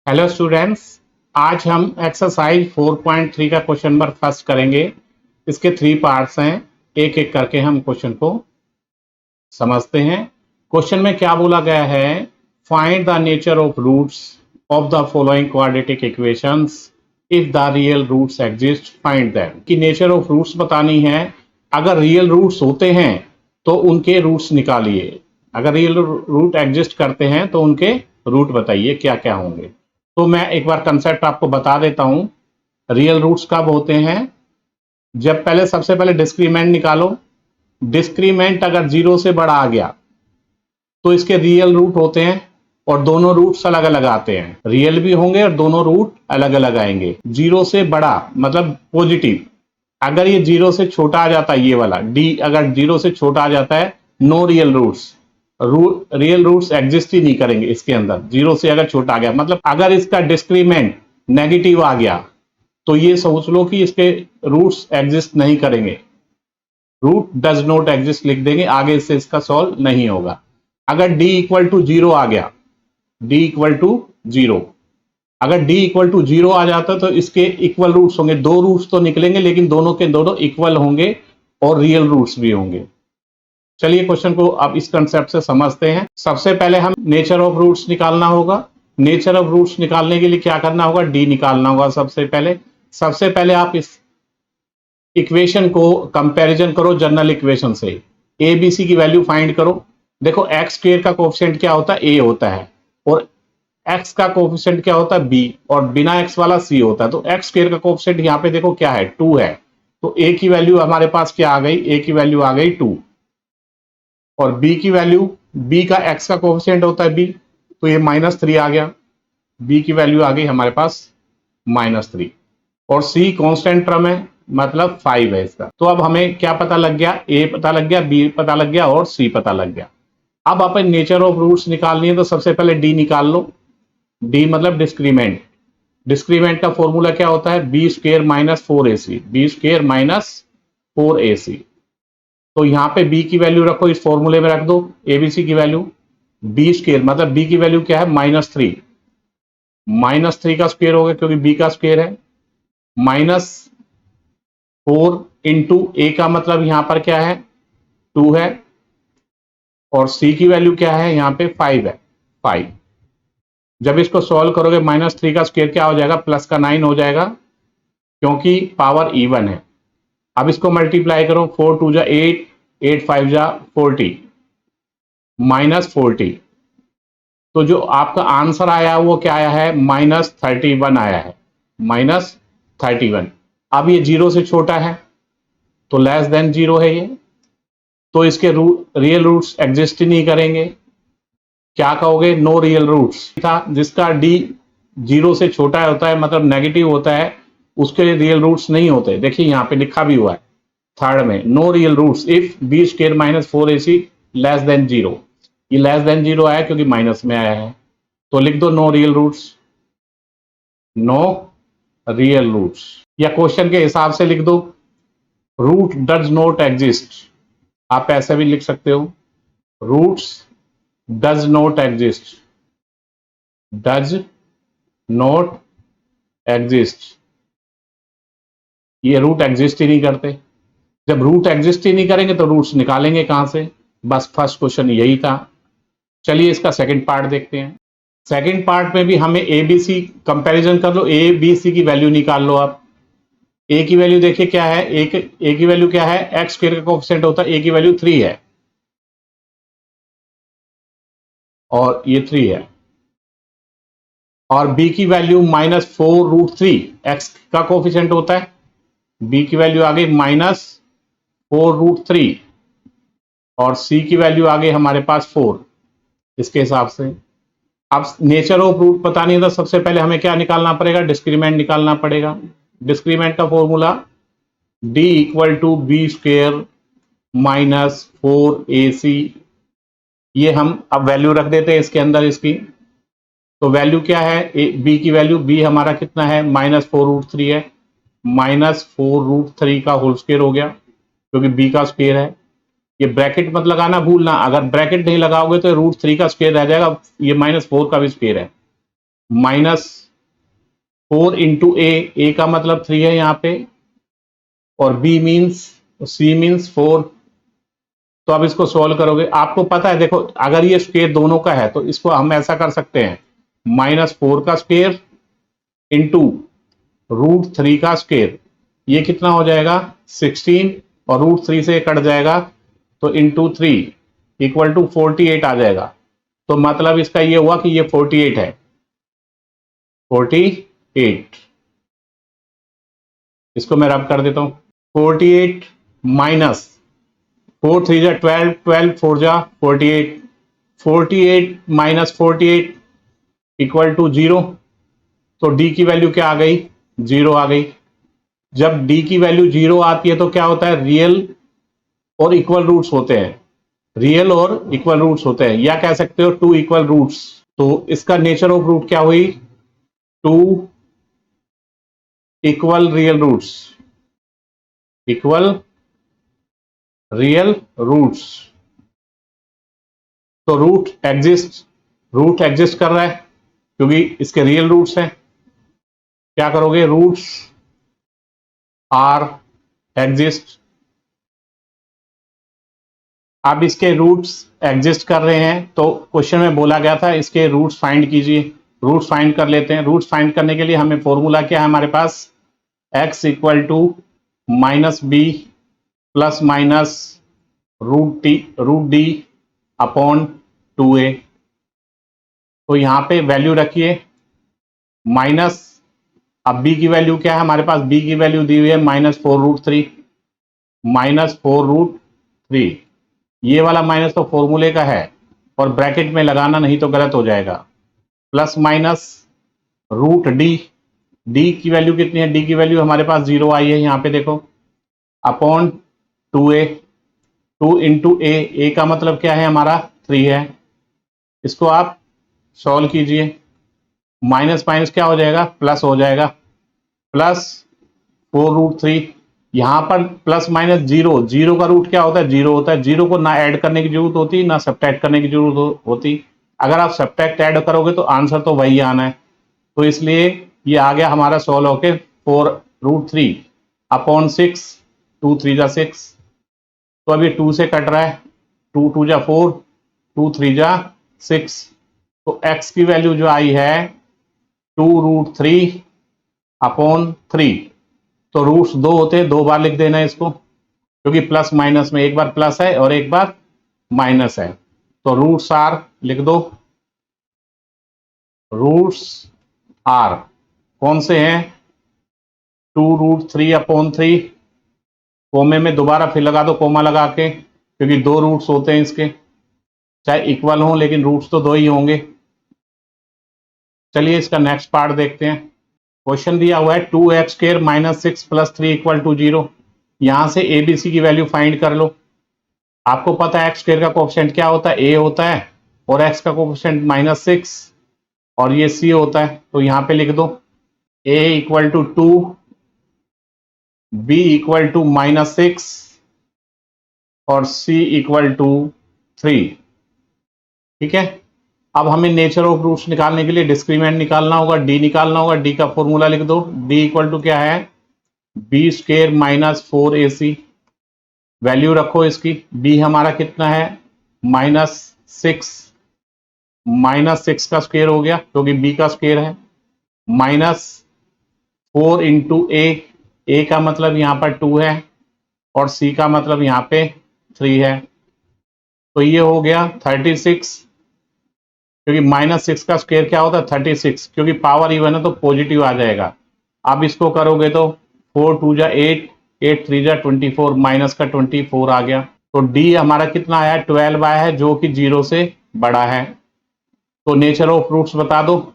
Hello students, आज हम exercise 4.3 का क्वेश्चन नंबर फर्स्ट करेंगे। इसके 3 पार्ट्स हैं, एक एक करके हम क्वेश्चन को समझते हैं। क्वेश्चन में क्या बोला गया है, find the nature of roots of the following quadratic equations if the real roots exist find them. कि नेचर ऑफ रूट्स बतानी है, अगर रियल रूट्स होते हैं तो उनके रूट्स निकालिए, अगर रियल रूट एग्जिस्ट करते हैं तो उनके रूट बताइए क्या क्या होंगे। तो मैं एक बार कंसेप्ट आपको बता देता हूं। रियल रूट्स कब होते हैं, जब पहले सबसे पहले डिस्क्रीमेंट निकालो। डिस्क्रीमेंट अगर 0 से बड़ा आ गया तो इसके रियल रूट होते हैं और दोनों रूट्स अलग अलग आते हैं, रियल भी होंगे और दोनों रूट अलग अलग आएंगे। 0 से बड़ा मतलब पॉजिटिव। अगर ये 0 से छोटा आ जाता है, ये वाला डी अगर 0 से छोटा आ जाता है, no real roots, real roots exist ही नहीं करेंगे इसके अंदर। 0 से अगर छोटा आ गया मतलब अगर इसका डिस्क्रीमेंट नेगेटिव आ गया तो ये सोच लो कि इसके रूट्स एग्जिस्ट नहीं करेंगे, रूट डज नॉट एग्जिस्ट लिख देंगे, आगे इससे इसका सॉल्व नहीं होगा। अगर d इक्वल टू 0 आ गया, d इक्वल टू 0, अगर d इक्वल टू 0 आ जाता तो इसके इक्वल रूट्स होंगे, दो रूट्स तो निकलेंगे लेकिन दोनों के दोनों इक्वल होंगे और रियल रूट्स भी होंगे। चलिए क्वेश्चन को अब इस कंसेप्ट से समझते हैं। सबसे पहले हम नेचर ऑफ रूट्स निकालना होगा। नेचर ऑफ रूट्स निकालने के लिए क्या करना होगा, डी निकालना होगा। सबसे पहले आप इस इक्वेशन को कंपैरिजन करो जनरल इक्वेशन से, ए बी सी की वैल्यू फाइंड करो। देखो एक्स स्क्वायर का कोएफिशिएंट क्या होता है, ए होता है, और एक्स का कोएफिशिएंट क्या होता है, बी, और बिना एक्स वाला सी होता है। तो एक्स स्क्वायर का कोएफिशिएंट यहाँ पे देखो क्या है, 2 है, तो ए की वैल्यू हमारे पास क्या आ गई, ए की वैल्यू आ गई 2, और बी की वैल्यू, बी का एक्स का कोएफिशिएंट होता है बी, तो ये -3 आ गया, बी की वैल्यू आ गई हमारे पास -3, और सी कांस्टेंट टर्म है मतलब 5 है इसका। तो अब हमें क्या पता लग गया, ए पता लग गया, बी पता लग गया और सी पता लग गया। अब अपन नेचर ऑफ रूट्स निकालनी है तो सबसे पहले डी निकाल लो। डी मतलब डिस्क्रीमेंट। डिस्क्रीमेंट का फॉर्मूला क्या होता है, B square minus 4ac, B square minus 4ac। तो यहां पे b की वैल्यू रखो, इस फॉर्मूले में रख दो एबीसी की वैल्यू। बी स्क्वायर मतलब b की वैल्यू क्या है, -3, -3 का स्क्वायर हो गया क्योंकि b का स्क्वायर है, -4 इंटू ए का मतलब यहां पर क्या है, 2 है, और c की वैल्यू क्या है, यहां पे 5 है, 5। जब इसको सॉल्व करोगे -3 का स्क्वायर क्या हो जाएगा, प्लस का 9 हो जाएगा क्योंकि पावर इवन है। अब इसको मल्टीप्लाई करो, 4 2 जा 8, 8 5 जा 40, -40। तो जो आपका आंसर आया वो क्या आया है, -31 आया है, -31। अब ये 0 से छोटा है तो लेस देन 0 है ये, तो इसके रियल रूट्स एग्जिस्ट ही नहीं करेंगे। क्या कहोगे, नो रियल रूट्स था। जिसका डी 0 से छोटा होता है मतलब नेगेटिव होता है, उसके रियल रूट्स नहीं होते। देखिए यहाँ पे लिखा भी हुआ है थर्ड में, no real roots if B square -4ac less than 0। ये लेस देन 0 आया क्योंकि माइनस में आया है, तो लिख दो no real roots, no real roots, या क्वेश्चन के हिसाब से लिख दो रूट डज नॉट एग्जिस्ट। आप ऐसे भी लिख सकते हो, roots does not exist, does not exist, ये रूट एग्जिस्ट ही नहीं करते। जब रूट एग्जिस्ट ही नहीं करेंगे तो रूट्स निकालेंगे कहां से। बस फर्स्ट क्वेश्चन यही था। चलिए इसका सेकंड पार्ट देखते हैं। सेकंड पार्ट में भी हमें ए बी सी कंपेरिजन कर लो, ए बी सी की वैल्यू निकाल लो आप। ए की वैल्यू देखिए क्या है, ए की वैल्यू क्या है, एक्स स्क्वायर का कोएफिशिएंट होता है, ए की वैल्यू 3 है और ये 3 है, और बी की वैल्यू -4√3, एक्स का कोएफिशिएंट होता है, बी की वैल्यू आ गई -4√3, और सी की वैल्यू आ गई हमारे पास 4। इसके हिसाब से अब नेचर ऑफ रूट पता नहीं था, सबसे पहले हमें क्या निकालना पड़ेगा, डिस्क्रीमेंट निकालना पड़ेगा। डिस्क्रीमेंट का formula d equal to B square -4ac, ये हम अब वैल्यू रख देते हैं इसके अंदर इसकी। तो वैल्यू क्या है, बी की वैल्यू, बी हमारा कितना है, -4√3 है, -4√3 का होल स्क्वायर हो गया क्योंकि बी का स्क्वायर है। ये ब्रैकेट मत लगाना भूलना, अगर ब्रैकेट नहीं लगाओगे तो √3 का स्क्वायर रह जाएगा, ये -4 का भी स्क्वायर है। -4 इंटू ए का मतलब 3 है यहाँ पे, और बी मीन्स सी मीन्स 4। तो अब इसको सॉल्व करोगे, आपको पता है, देखो अगर ये स्क्वायर दोनों का है तो इसको हम ऐसा कर सकते हैं, -4 का स्क्वायर इंटू √3 का स्क्वायर, ये कितना हो जाएगा 16, और √3 से कट जाएगा तो इंटू 3 इक्वल टू 48 आ जाएगा। तो मतलब इसका ये हुआ कि ये 48 है, 48। इसको मैं रब कर देता हूं, 48 माइनस 4 3 जा 12, 12 4 जा 48, 48 माइनस 48 इक्वल टू 0। तो डी की वैल्यू क्या आ गई, 0 आ गई। जब डी की वैल्यू 0 आती है तो क्या होता है, रियल और इक्वल रूट्स होते हैं, रियल और इक्वल रूट्स होते हैं, या कह सकते हो 2 इक्वल रूट्स। तो इसका नेचर ऑफ रूट क्या हुई, 2 equal real roots, equal real roots. तो रूट एग्जिस्ट कर रहा है क्योंकि इसके रियल रूट्स हैं। क्या करोगे, रूट्स आर एग्जिस्ट। अब इसके रूट्स एग्जिस्ट कर रहे हैं तो क्वेश्चन में बोला गया था इसके रूट्स फाइंड कीजिए। रूट्स फाइंड कर लेते हैं। रूट्स फाइंड करने के लिए हमें फॉर्मूला क्या है हमारे पास, x equal to -b plus minus √d upon 2a। तो यहां पे वैल्यू रखिए माइनस, अब b की वैल्यू क्या है हमारे पास, b की वैल्यू दी हुई है -4√3, -4√3। ये वाला माइनस तो फॉर्मूले का है और ब्रैकेट में लगाना नहीं तो गलत हो जाएगा, प्लस माइनस √d। डी की वैल्यू कितनी है, डी की वैल्यू हमारे पास 0 आई है यहाँ पे देखो, अपॉन 2a। 2 इंटू ए का मतलब क्या है हमारा 3 है। इसको आप सॉल्व कीजिए, माइनस माइनस क्या हो जाएगा, प्लस हो जाएगा, प्लस 4√3। यहां पर प्लस माइनस 0, 0 का रूट क्या होता है, 0 होता है। 0 को ना ऐड करने की जरूरत होती ना सब्ट्रैक्ट करने की जरूरत होती। अगर आप सब्ट्रैक्ट ऐड करोगे तो आंसर तो वही आना है। तो इसलिए ये आ गया हमारा सॉल्व होके 4√3 अपॉन 6, 2 3 जा 6। तो अब ये 2 से कट रहा है, 2 2 जा 4, 2 3 जा 6। तो x की वैल्यू जो आई है 2√3 अपॉन 3। तो रूट्स 2 होते हैं, 2 बार लिख देना है इसको, क्योंकि प्लस माइनस में एक बार प्लस है और एक बार माइनस है। तो रूट्स आर लिख दो, रूट्स आर कौन से हैं, 2√3 अपॉन 3, कोमे में दोबारा फिर लगा दो कोमा लगा के, क्योंकि 2 रूट्स होते हैं इसके, चाहे इक्वल हो लेकिन रूट्स तो 2 ही होंगे। चलिए इसका नेक्स्ट पार्ट देखते हैं। क्वेश्चन दिया हुआ है 2x² - 6 + 3 = 0। यहां से ABC की वैल्यू फाइंड कर लो। आपको पता है x² का कोएफिशिएंट क्या होता है, a होता है, और x का कोएफिशिएंट -6 और ये c होता है। तो यहां पे लिख दो a = 2, b = -6 और c = 3। ठीक है, अब हमें नेचर ऑफ रूट्स निकालने के लिए डिस्क्रीमेंट निकालना होगा, डी निकालना होगा। डी का फॉर्मूला लिख दो, डी = क्या है, b² - 4ac। वैल्यू रखो इसकी, b हमारा कितना है -6, -6 का स्क्वायर हो गया क्योंकि b का स्क्वायर है, -4 इंटू ए का मतलब यहां पर 2 है और c का मतलब यहां पे 3 है। तो ये हो गया 36, क्योंकि -6 का स्क्वायर क्या होता है 36, क्योंकि पावर इवन है तो पॉजिटिव आ जाएगा। अब इसको करोगे तो 4 2 जा 8, 8 3 जा 24, माइनस का 24 आ गया। तो डी हमारा कितना आया, 12 आया है, जो कि 0 से बड़ा है। तो नेचर ऑफ रूट्स बता दो।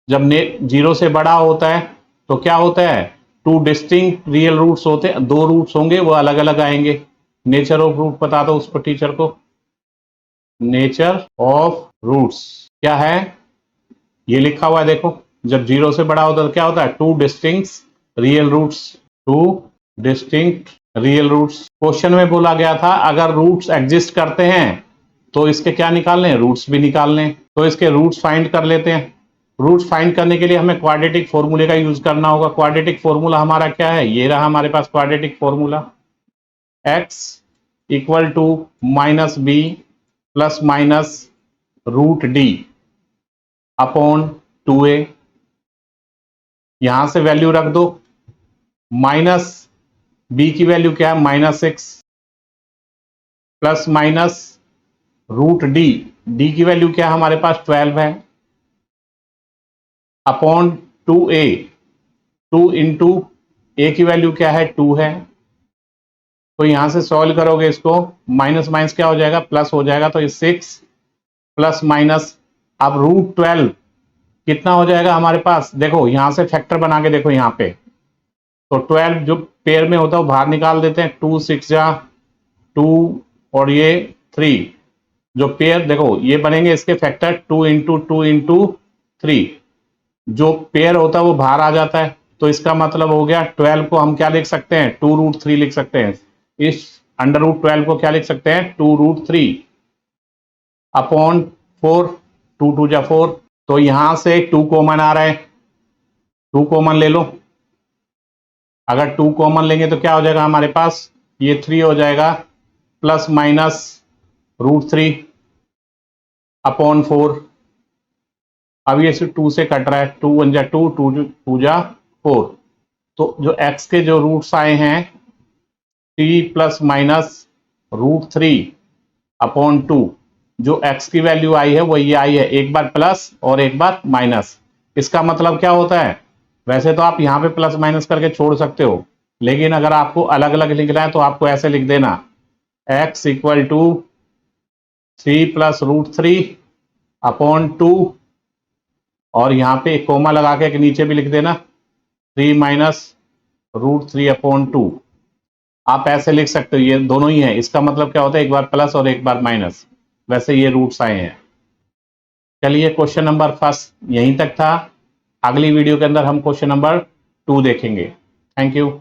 जब 0 से बड़ा होता है तो क्या होता है, 2 डिस्टिंक्ट रियल रूट्स होते हैं, 2 रूट्स होंगे वो अलग अलग आएंगे। नेचर ऑफ रूट बता दो उसको टीचर को। नेचर ऑफ रूट्स क्या है, ये लिखा हुआ है देखो, जब 0 से बड़ा होता है तो क्या होता है, 2 distinct real roots, 2 distinct real roots. Question में बोला गया था अगर रूट्स एग्जिस्ट करते हैं तो इसके क्या निकालने हैं, रूट्स भी निकालने हैं। तो इसके रूट्स फाइंड कर लेते हैं। रूट फाइंड करने के लिए हमें क्वाड्रेटिक फॉर्मूले का यूज करना होगा। क्वाड्रेटिक फॉर्मूला हमारा क्या है, ये रहा हमारे पास quadratic formula, x equal to minus B plus minus root D upon 2a। यहां से वैल्यू रख दो, माइनस बी की वैल्यू क्या है -6 plus minus root D, D की वैल्यू क्या है हमारे पास 12 है, अपॉन 2a, 2 इंटू ए की वैल्यू क्या है 2 है। तो यहां से सॉल्व करोगे इसको, माइनस माइनस क्या हो जाएगा, प्लस हो जाएगा। तो ये 6 प्लस माइनस, अब रूट 12 कितना हो जाएगा हमारे पास, देखो यहां से फैक्टर बना के देखो यहाँ पे, तो 12 जो पेयर में होता है वो बाहर निकाल देते हैं, 2 6 जा 2 और ये 3, जो पेयर देखो ये बनेंगे इसके फैक्टर 2 इंटू 2 इंटू 3, जो पेयर होता है वो बाहर आ जाता है। तो इसका मतलब हो गया 12 को हम क्या लिख सकते हैं, 2√3 लिख सकते हैं। इस अंडर रूट 12 को क्या लिख सकते हैं, 2√3 अपॉन 4, 2 2 जा 4। तो यहां से 2 कॉमन आ रहा है, 2 कॉमन ले लो। अगर 2 कॉमन लेंगे तो क्या हो जाएगा हमारे पास, ये 3 हो जाएगा प्लस माइनस √3 अपॉन 4। अब ये 2 से कट रहा है, 2 1 जा 2, 2 जा 4। तो जो x के जो रूट्स आए हैं 3 प्लस माइनस √3 अपॉन 2, जो x की वैल्यू आई है वो ये आई है, एक बार प्लस और एक बार माइनस। इसका मतलब क्या होता है, वैसे तो आप यहां पे प्लस माइनस करके छोड़ सकते हो, लेकिन अगर आपको अलग अलग लिखना है तो आपको ऐसे लिख देना, x इक्वल टू 3 प्लस √3 अपॉन 2, और यहां पे एक कोमा लगा के एक नीचे भी लिख देना 3 माइनस √3 अपॉन 2। आप ऐसे लिख सकते हो, ये दोनों ही है। इसका मतलब क्या होता है, एक बार प्लस और एक बार माइनस, वैसे ये रूट्स आए हैं। चलिए क्वेश्चन नंबर फर्स्ट यहीं तक था, अगली वीडियो के अंदर हम क्वेश्चन नंबर 2 देखेंगे। Thank you.